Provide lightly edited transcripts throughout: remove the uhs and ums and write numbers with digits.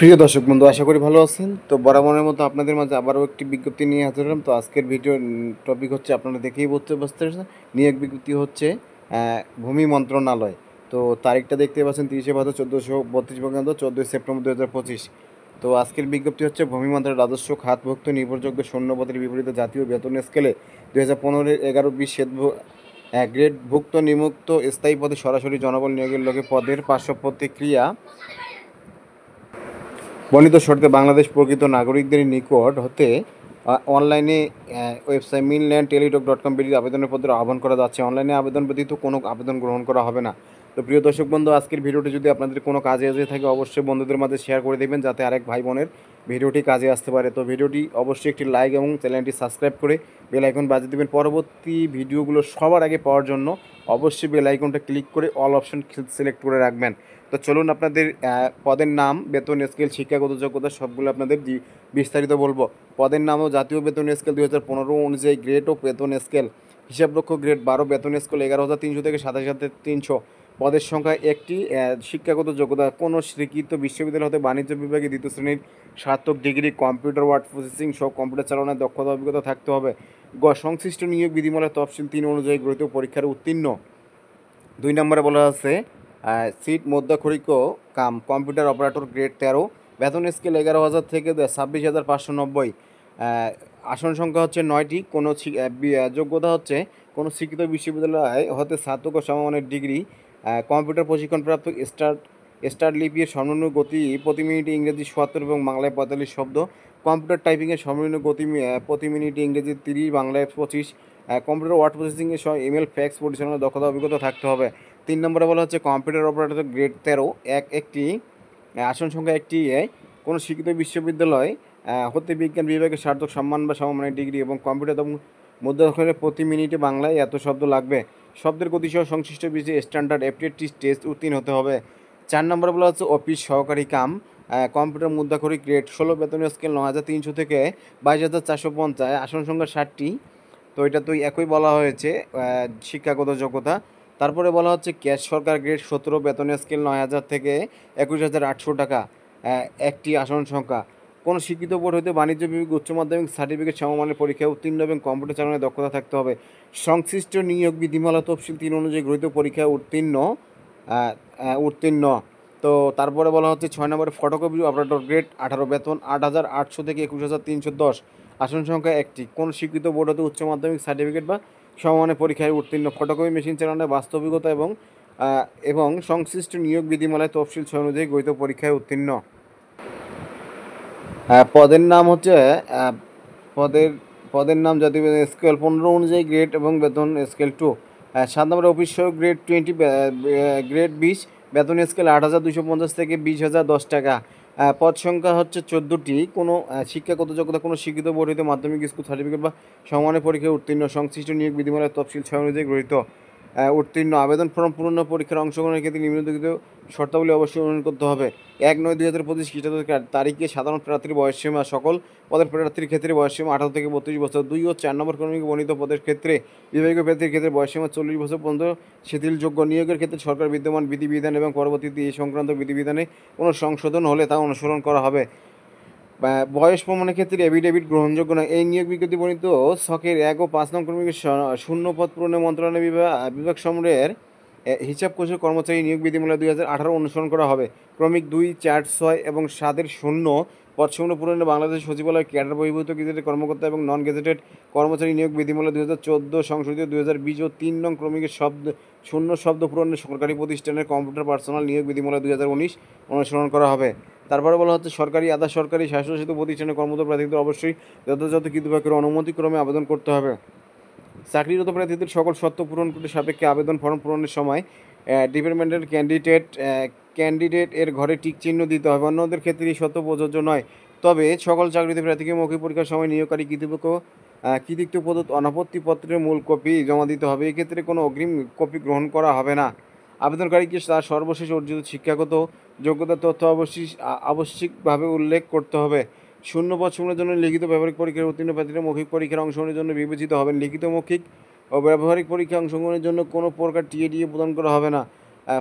প্রিয় দর্শক বন্ধু, আশা করি ভালো আছেন। তো বরাবরের মতো আপনাদের মাঝে আবারও একটি বিজ্ঞপ্তি নিয়ে হাজির হলাম। তো আজকের ভিডিও টপিক হচ্ছে, আপনারা দেখেই বুঝতে পারছেন, নিয়োগ বিজ্ঞপ্তি হচ্ছে ভূমি মন্ত্রণালয়। তো তারিখটা দেখতে পাচ্ছেন 30/12, 1432 বঙ্গাব্দ, 14 সেপ্টেম্বর 2025। তো আজকের বিজ্ঞপ্তি হচ্ছে ভূমি মন্ত্রণালয় রাজস্ব খাতভুক্ত নির্ভরযোগ্য শূন্যপদের বিপরীতে জাতীয় বেতন স্কেলে 2015 11-20 গ্রেডভুক্ত নিমুক্ত স্থায়ী পদে সরাসরি জনবল নিয়োগের লক্ষ্যে পদের পার্শ্ব প্রতিক্রিয়া বর্ণিত শর্তে বাংলাদেশ প্রকৃত নাগরিকদের নিকট হতে অনলাইনে ওয়েবসাইট মিনল্যান্ড টেলিটক.com আবেদনের পত্র আহ্বান করা যাচ্ছে। অনলাইনে আবেদন ব্যতীত কোনো আবেদন গ্রহণ করা হবে না। তো প্রিয় দর্শক বন্ধু, আজকের ভিডিওটি যদি আপনাদের কোনো কাজে এসে থাকে, অবশ্যই বন্ধুদের মাঝে শেয়ার করে দেবেন, যাতে আরেক ভাই বোনের ভিডিওটি কাজে আসতে পারে। তো ভিডিওটি অবশ্যই একটি লাইক এবং চ্যানেলটি সাবস্ক্রাইব করে বেল আইকন বাজিয়ে দেবেন। পরবর্তী ভিডিওগুলো সবার আগে পাওয়ার জন্য অবশ্যই বেল আইকনটা ক্লিক করে অল অপশন সিলেক্ট করে রাখবেন। তো চলুন, আপনাদের পদের নাম, বেতন স্কেল, শিক্ষাগত যোগ্যতা সবগুলো আপনাদের বিস্তারিত বলবো। পদের নাম ও জাতীয় বেতন স্কেল 2015 অনুযায়ী গ্রেড ও বেতন স্কেল: হিসাবরক্ষক গ্রেড 12, বেতন স্কেল 11,300 থেকে 27,300। পদের সংখ্যা একটি। শিক্ষাগত যোগ্যতা: কোনো স্বীকৃত বিশ্ববিদ্যালয় হতে বাণিজ্য বিভাগে 2য় শ্রেণীর স্নাতক ডিগ্রি, কম্পিউটার, ওয়ার্ড প্রসেসিং সহ কম্পিউটার চালানোর দক্ষতা অভিজ্ঞতা থাকতে হবে। সংশ্লিষ্ট নিয়োগ বিধিমালার তফসিল 3 অনুযায়ী গঠিত পরীক্ষার উত্তীর্ণ। 2 নম্বরে বলা আছে সিট মধ্যাক্ষরিক কাম কম্পিউটার অপারেটর গ্রেড 13, বেতন স্কেল 11,000 থেকে 26,590। আসন সংখ্যা হচ্ছে 9টি। কোনো যোগ্যতা হচ্ছে কোনো স্বীকৃত বিশ্ববিদ্যালয় হতে স্নাতক ও সমমানের ডিগ্রি, কম্পিউটার প্রশিক্ষণপ্রাপ্ত, স্টার লিপির সর্বনিম্ন গতি প্রতি মিনিটে ইংরেজি 77 এবং বাংলায় 45 শব্দ, কম্পিউটার টাইপিংয়ের সর্বনিম্ন গতি প্রতি মিনিটে ইংরেজি 30, বাংলায় 25, কম্পিউটার ওয়ার্ড প্রসেসিংয়ের সহ ইমেল ফ্যাক্স পরিচালনার দক্ষতা অভিজ্ঞতা থাকতে হবে। 3 নম্বরে বলা হচ্ছে কম্পিউটার অপারেটর গ্রেড 13, একটি আসন সংখ্যা একটি। কোনো শিক্ষিত বিশ্ববিদ্যালয় হতে বিজ্ঞান বিভাগের সার্থক সম্মান বা সমমানের ডিগ্রি এবং কম্পিউটার এবং মধ্যাক্ষরে প্রতি মিনিটে বাংলায় এত শব্দ লাগবে। শব্দের গতিসহ সংশ্লিষ্ট বিষয়ে স্ট্যান্ডার্ড অ্যাপটিটিউড টেস্ট উত্তীর্ণ হতে হবে। 4 নম্বরে বলা হচ্ছে অফিস সহকারী কাম কম্পিউটার মুদ্রাক্ষরিক গ্রেড 16, বেতন স্কেল 9,300 থেকে 22,450, আসন সংখ্যা 60টি। তো এটা তো একই বলা হয়েছে শিক্ষাগত যোগ্যতা। তারপরে বলা হচ্ছে ক্যাশ সরকার গ্রেড 17, বেতন স্কেল 9,000 থেকে 21,800 টাকা, একটি আসন সংখ্যা। কোনো শিক্ষিত বোর্ড হতে বাণিজ্য বিভাগ উচ্চ মাধ্যমিক সার্টিফিকেট সমমানের পরীক্ষায় উত্তীর্ণ এবং কম্পিউটার চালানোর দক্ষতা থাকতে হবে। সংশ্লিষ্ট নিয়োগ বিধিমালা তফসিল 3 অনুযায়ী গৃহীত পরীক্ষায় উত্তীর্ণ। তো তারপরে বলা হচ্ছে 6 নম্বরে ফটোকপি অপারেটর গ্রেড 18, বেতন 8,800 থেকে 21,310, আসন সংখ্যা একটি। কোন স্বীকৃত বোর্ড হতে উচ্চ মাধ্যমিক সার্টিফিকেট বা সমমানের পরীক্ষায় উত্তীর্ণ, ফটোকপি মেশিন চালানোর বাস্তব অভিজ্ঞতা এবং সংশ্লিষ্ট নিয়োগ বিধিমালায় তফসিল 6 অনুযায়ী গঠিত পরীক্ষায় উত্তীর্ণ। পদের নাম হচ্ছে পদের পদের নাম জাতীয় বেতন স্কেল 15 অনুযায়ী গ্রেড এবং বেতন স্কেল 2। 7 নম্বরে অফিস সহক গ্রেড 20, গ্রেড 20, বেতন স্কেল 8,250 থেকে 20,010 টাকা। পদ সংখ্যা হচ্ছে 14টি। কোনো শিক্ষাগত যোগ্যতা: কোনো শিক্ষিত বোর্ড হইতে মাধ্যমিক স্কুল সার্টিফিকেট বা সমমানের পরীক্ষায় উত্তীর্ণ, সংশ্লিষ্ট নিয়োগ বিধিমালার তফসিল 6 অনুযায়ী গৃহীত উত্তীর্ণ। আবেদন ফর্ম পূরণ পরীক্ষার অংশগ্রহণের ক্ষেত্রে নিম্নলিখিত শর্তাবলী অবশ্যই অনুসরণ করতে হবে। 1/9/2025 খ্রিস্টাব্দ তারিখে সাধারণ প্রার্থীর বয়সসীমা: সকল পদের প্রার্থীর ক্ষেত্রে বয়সসীমা 18 থেকে 32 বছর। 2 ও 4 নম্বর ক্রমিক বর্ণিত পদের ক্ষেত্রে বিভাগীয় প্রার্থীর ক্ষেত্রে বয়সসীমা 40 বছর পর্যন্ত শিথিলযোগ্য। নিয়োগের ক্ষেত্রে সরকার বিদ্যমান বিধিবিধান এবং পরবর্তীতে এই সংক্রান্ত বিধিবিধানে কোনো সংশোধন হলে তা অনুসরণ করা হবে। বয়স প্রমাণের ক্ষেত্রে এফিডেভিট গ্রহণযোগ্য নয়। এই নিয়োগ বিজ্ঞপ্তি বর্ণিত ছকের 1 ও 5 নং ক্রমিকের শূন্য পদ পূরণে মন্ত্রণালয় বিভাগ সমূহের হিসাব কৌশল কর্মচারী নিয়োগ বিধিমালা 2018 অনুসরণ করা হবে। ক্রমিক 2, 4, 6 এবং 7 শূন্য পদসমূহ পূরণে বাংলাদেশ সচিবালয় ক্যাডার বহির্ভূত গেজেটেড কর্মকর্তা এবং নন গেজেটেড কর্মচারী নিয়োগ বিধিমালা 2014 সংশোধিত 2020 ও 3 নং ক্রমিকের শূন্য শব্দ পূরণে সরকারি প্রতিষ্ঠানের কম্পিউটার পার্সোনাল নিয়োগ বিধিমালা 2019 অনুসরণ করা হবে। তারপরে বলা হচ্ছে সরকারি, আধা সরকারি, স্বায়ত্তশাসিত প্রতিষ্ঠানের কর্মরত প্রার্থীদের অবশ্যই যথাযথ কর্তৃপক্ষের অনুমতিক্রমে আবেদন করতে হবে। চাকরিরত প্রার্থীদের সকল শর্ত পূরণ করতে সাপেক্ষে আবেদন ফর্ম পূরণের সময় ডিপার্টমেন্টের ক্যান্ডিডেট এর ঘরে টিক চিহ্ন দিতে হবে। অন্যদের ক্ষেত্রে এই শর্ত প্রযোজ্য নয়। তবে সকল চাকরিতে প্রার্থীকে মৌখিক পরীক্ষার সময় নিয়োগকারী কৃতিত্ব প্রদত্ত অনাপত্তি পত্রের মূল কপি জমা দিতে হবে। এক্ষেত্রে কোনো অগ্রিম কপি গ্রহণ করা হবে না। আবেদনকারীকে তার সর্বশেষ অর্জিত শিক্ষাগত যোগ্যতার তথ্য আবশ্যিকভাবে উল্লেখ করতে হবে। শূন্য পদসমূহের জন্য লিখিত ব্যবহারিক পরীক্ষার উত্তীর্ণ প্রার্থীরা মৌখিক পরীক্ষার অংশগ্রহণের জন্য বিবেচিত হবেন। লিখিত, মৌখিক ও ব্যবহারিক পরীক্ষায় অংশগ্রহণের জন্য কোনো প্রকার টিএডিএ প্রদান করা হবে না।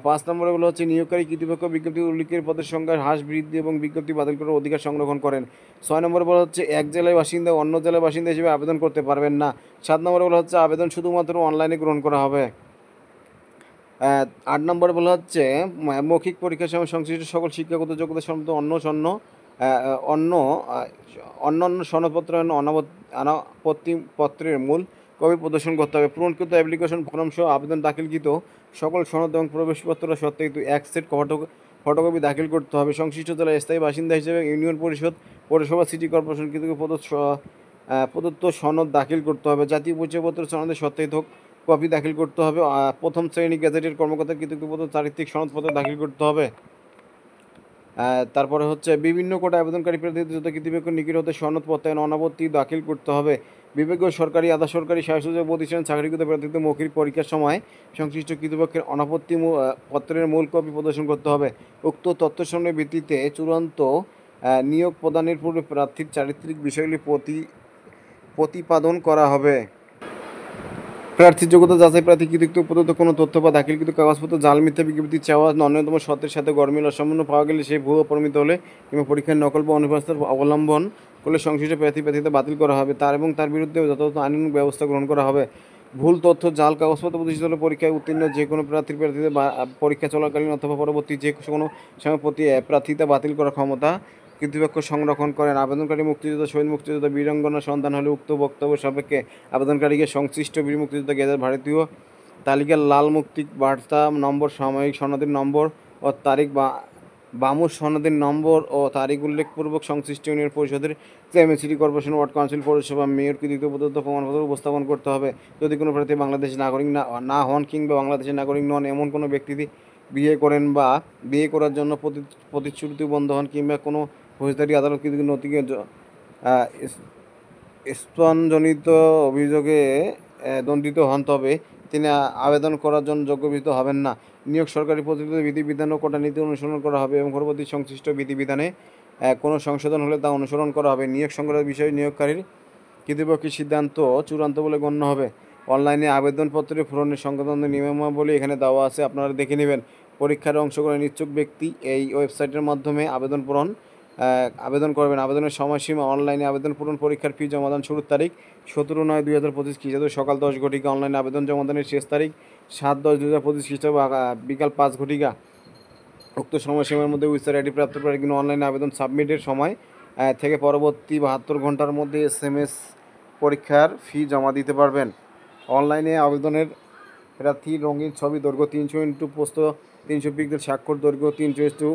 5 নম্বরে বলা হচ্ছে নিয়োগকারী কর্তৃপক্ষ বিজ্ঞপ্তি উল্লেখের পদের সংখ্যা হ্রাস বৃদ্ধি এবং বিজ্ঞপ্তি বাতিল করার অধিকার সংরক্ষণ করেন। 6 নম্বরে বলা হচ্ছে এক জেলার বাসিন্দা অন্য জেলার বাসিন্দা হিসেবে আবেদন করতে পারবেন না। 7 নম্বরে বলা হচ্ছে আবেদন শুধুমাত্র অনলাইনে গ্রহণ করা হবে। 8 নম্বরে বলা হচ্ছে মৌখিক পরীক্ষার সময় সংশ্লিষ্ট সকল শিক্ষাগত যোগ্যতা সম্পন্ন অন্য অন্যান্য সনদপত্র অনাপত্তি পত্রের মূল কপি প্রদর্শন করতে হবে। পূরণকৃত অ্যাপ্লিকেশন ফর্ম সহ আবেদন দাখিলকৃত সকল সনদ এবং প্রবেশপত্র সত্ত্বেও এক সেট ফটোকপি দাখিল করতে হবে। সংশ্লিষ্ট জেলার স্থায়ী বাসিন্দা হিসেবে ইউনিয়ন পরিষদ, পৌরসভা, সিটি কর্পোরেশন কর্তৃক প্রদত্ত সনদ দাখিল করতে হবে। জাতীয় পরিচয়পত্র সনদের সত্যায়িত কপি দাখিল করতে হবে। প্রথম শ্রেণী গেজেটের কর্মকর্তার কৃতজ্ঞপত্র চারিত্রিক সনদপত্র দাখিল করতে হবে। তারপরে হচ্ছে বিভিন্ন কোটা আবেদনকারী প্রার্থীদের যত কর্তৃপক্ষ নিকট হতে সনদ প্রত্যয়ন অনাপত্তি দাখিল করতে হবে। বিভাগ সরকারি আধা সরকারি স্বাস্থ্য প্রতিষ্ঠান চাকরিকৃত প্রার্থীদের মৌখিক পরীক্ষার সময় সংশ্লিষ্ট কর্তৃপক্ষের অনাপত্তি পত্রের মূল কপি প্রদর্শন করতে হবে। উক্ত তথ্যসমূহের ভিত্তিতে চূড়ান্ত নিয়োগ প্রদানের পূর্বে প্রার্থীর চারিত্রিক বিষয়গুলি প্রতিপাদন করা হবে। প্রার্থীর যোগ্যতা যাচাই প্রার্থী কৃতিত্ব প্রদত্ত কোনো তথ্য বা দাখিলকৃত কাগজপত্র জাল মিথ্যা বিজ্ঞপ্তি চাওয়া ন্যূনতম শর্তের সাথে গরমিল অসম্পূর্ণ পাওয়া গেলে সেই ভুয়ো প্রমিত হলে কিংবা পরীক্ষার নকল বা অনুপস্থিত অবলম্বন করলে সংশ্লিষ্ট প্রার্থীতা বাতিল করা হবে তার বিরুদ্ধে যথাযথ আইনানুগ ব্যবস্থা গ্রহণ করা হবে। ভুল তথ্য জাল কাগজপত্র প্রতিষ্ঠিত হলে পরীক্ষায় উত্তীর্ণ যে কোনো প্রার্থীদের পরীক্ষা চলাকালীন অথবা পরবর্তী যে কোনো সময় প্রার্থীতা বাতিল করার ক্ষমতা কর্তৃপক্ষ সংরক্ষণ করেন। আবেদনকারী মুক্তিযোদ্ধা, শহীদ মুক্তিযোদ্ধা, বীরাঙ্গনা সন্তান হলে উক্ত বক্তব্য সাপেক্ষে আবেদনকারীকে সংশ্লিষ্ট বীর মুক্তিযোদ্ধা গেজেট ভারতীয় তালিকার লাল মুক্তি বার্তা নম্বর, সাময়িক সনদের নম্বর ও তারিখ বা বামুর সনদের নম্বর ও তারিখ উল্লেখপূর্বক সংশ্লিষ্ট ইউনিয়ন পরিষদের chairman, city corporation, word council, পৌরসভা মেয়র কৃতিত্ব প্রদত্ত প্রমাণপত্র উপস্থাপন করতে হবে। যদি কোনো প্রার্থী বাংলাদেশের নাগরিক না হন কিংবা বাংলাদেশের নাগরিক নন এমন কোনো ব্যক্তি বিয়ে করেন বা বিয়ে করার জন্য প্রতিশ্রুতিবদ্ধ হন কিংবা কোনো ফৌজদারি আদালত কৃতজ্ঞ নথিকে স্তনজনিত অভিযোগে দণ্ডিত হন তবে তিনি আবেদন করার জন্য যোগ্য বিধিত হবেন না। নিয়োগ সরকারি প্রতিনিধিত্ব বিধিবিধান ও কোটা নীতি অনুসরণ করা হবে এবং পরবর্তী সংশ্লিষ্ট বিধিবিধানে কোনো সংশোধন হলে তা অনুসরণ করা হবে। নিয়োগ সংক্রান্ত বিষয়ে নিয়োগকারীর কর্তৃপক্ষের সিদ্ধান্ত চূড়ান্ত বলে গণ্য হবে। অনলাইনে আবেদনপত্রে পূরণের সংক্রান্ত নিয়মাবলী এখানে দেওয়া আছে, আপনারা দেখে নেবেন। পরীক্ষার অংশগ্রহণের ইচ্ছুক ব্যক্তি এই ওয়েবসাইটের মাধ্যমে আবেদন করবেন। আবেদনের সময়সীমা অনলাইনে আবেদন পূরণ, পরীক্ষার ফি জমাদান শুরুর তারিখ 17/9/2025 খ্রিস্টাব্দ সকাল 10 ঘটিকা, অনলাইনে আবেদন জমাদানের শেষ তারিখ 7/10/2025 খ্রিস্টাব্দ বিকাল 5 ঘটিকা। উক্ত সময়সীমার মধ্যে উইসার আইডি প্রাপ্ত প্রার্থী অনলাইনে আবেদন সাবমিটের সময় থেকে পরবর্তী 72 ঘন্টার মধ্যে SMS পরীক্ষার ফি জমা দিতে পারবেন। অনলাইনে আবেদনের প্রার্থী রঙিন ছবি দৈর্ঘ্য 300 × প্রস্থ 300 পিক্সেল, স্বাক্ষর দৈর্ঘ্য 300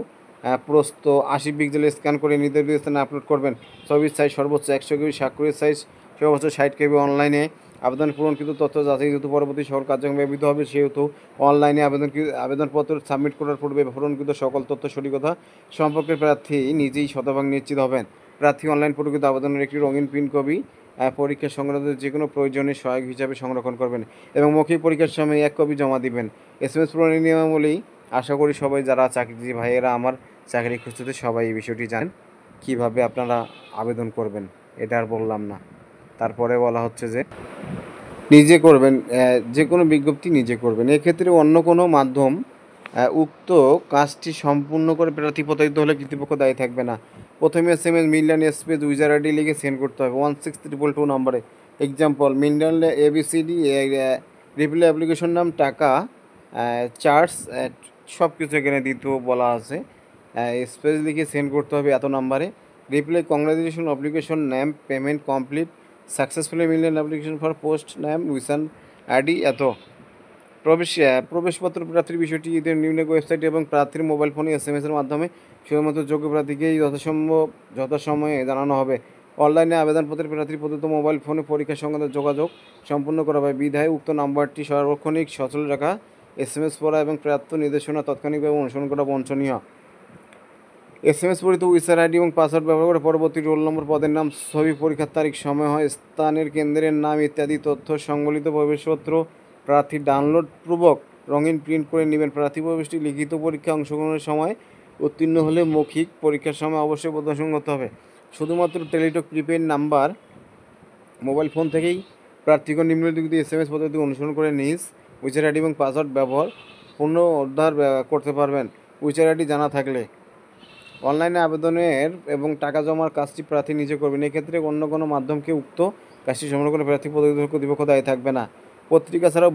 প্রস্থ 80 পিক্সেল স্ক্যান করে নির্ধারিত স্থানে আপলোড করবেন। ছবির সাইজ সর্বোচ্চ 100 KB, স্বাক্ষরের সাইজ সর্বোচ্চ 60 KB। অনলাইনে আবেদন পূরণকৃত তথ্য যাচাই যেহেতু পরবর্তী সকল কার্যক্রম ব্যবহৃত হবে সেহেতু অনলাইনে আবেদনপত্র সাবমিট করার পূর্বে পূরণকৃত সকল তথ্য সঠিকতা সম্পর্কে প্রার্থী নিজেই শতভাগ নিশ্চিত হবেন। প্রার্থী অনলাইন পূরণকৃত আবেদনের একটি রঙিন প্রিন্ট কপি পরীক্ষা সংক্রান্ত যে কোনো প্রয়োজনীয় সহায়ক হিসাবে সংরক্ষণ করবেন এবং মৌখিক পরীক্ষার সময় 1 কপি জমা দিবেন। SMS পূরণের নিয়মাবলী আশা করি সবাই যারা চাকরিজীবী ভাইয়েরা আমার চাকরি খুঁজতে সবাই এই বিষয়টি জানেন কীভাবে আপনারা আবেদন করবেন, এটা আর বললাম না। তারপরে বলা হচ্ছে যে নিজে করবেন, যে কোনো বিজ্ঞপ্তি নিজে করবেন। এক্ষেত্রে অন্য কোনো মাধ্যম উক্ত কাজটি সম্পূর্ণ করে প্রার্থী প্রতারিত হলে কর্তৃপক্ষ দায়ী থাকবে না। প্রথমে SMS Milton space user ID লিখে সেন্ড করতে হবে 16222 নম্বরে। Example Milton ABCD reply application নাম, টাকা, চার্জ সব কিছু এখানে দিতেও বলা আছে। স্পেস লিখে সেন্ড করতে হবে এত নম্বরে। Reply congratulation application name, payment complete successfully মিললেন অ্যাপ্লিকেশন ফর পোস্ট নেম উইসান আইডি এত। প্রবেশপত্র প্রার্থীর বিষয়টি ঈদের নিউনেক ওয়েবসাইট এবং প্রার্থীর মোবাইল ফোনে SMS এর মাধ্যমে শুধুমাত্র যোগ্য প্রার্থীকেই যথাসময়ে জানানো হবে। অনলাইনে আবেদনপত্রের প্রার্থীর প্রদত্ত মোবাইল ফোনে পরীক্ষা সংক্রান্ত যোগাযোগ সম্পূর্ণ করা হবে বিধায় উক্ত নাম্বারটি সার্বক্ষণিক সচল রাখা, SMS পড়া এবং প্রাপ্ত নির্দেশনা তাৎক্ষণিকভাবে অনুসরণ করা বাঞ্ছনীয়। SMS পরিত উইসার আইডি এবং পাসওয়ার্ড ব্যবহার করে পরবর্তী রোল নম্বর, পদের নাম, ছবি, পরীক্ষার তারিখ, সময় হয়, স্থানের কেন্দ্রের নাম ইত্যাদি তথ্য সংবলিত প্রবেশপত্র প্রার্থী ডাউনলোড পূর্বক রঙিন প্রিন্ট করে নেবেন। প্রার্থী প্রবেশটি লিখিত পরীক্ষায় অংশগ্রহণের সময় উত্তীর্ণ হলে মৌখিক পরীক্ষার সময় অবশ্যই প্রদর্শন করতে হবে। শুধুমাত্র Teletalk prepaid number mobile phone থেকেই প্রার্থীগণ নিম্নলিখিত SMS পদ্ধতি অনুসরণ করে নিজ উইসার আইডি এবং পাসওয়ার্ড ব্যবহার পুনরুদ্ধার করতে পারবেন উইচার আইডি জানা থাকলে। অনলাইনে আবেদনের এবং টাকা জমার কাজটি প্রার্থী নিজে করবেন। এক্ষেত্রে অন্য কোনো মাধ্যমকে উক্ত কাজটি সম্পন্ন করে প্রার্থী প্রতিপক্ষ দায়ী থাকবে না। পত্রিকা ছাড়াও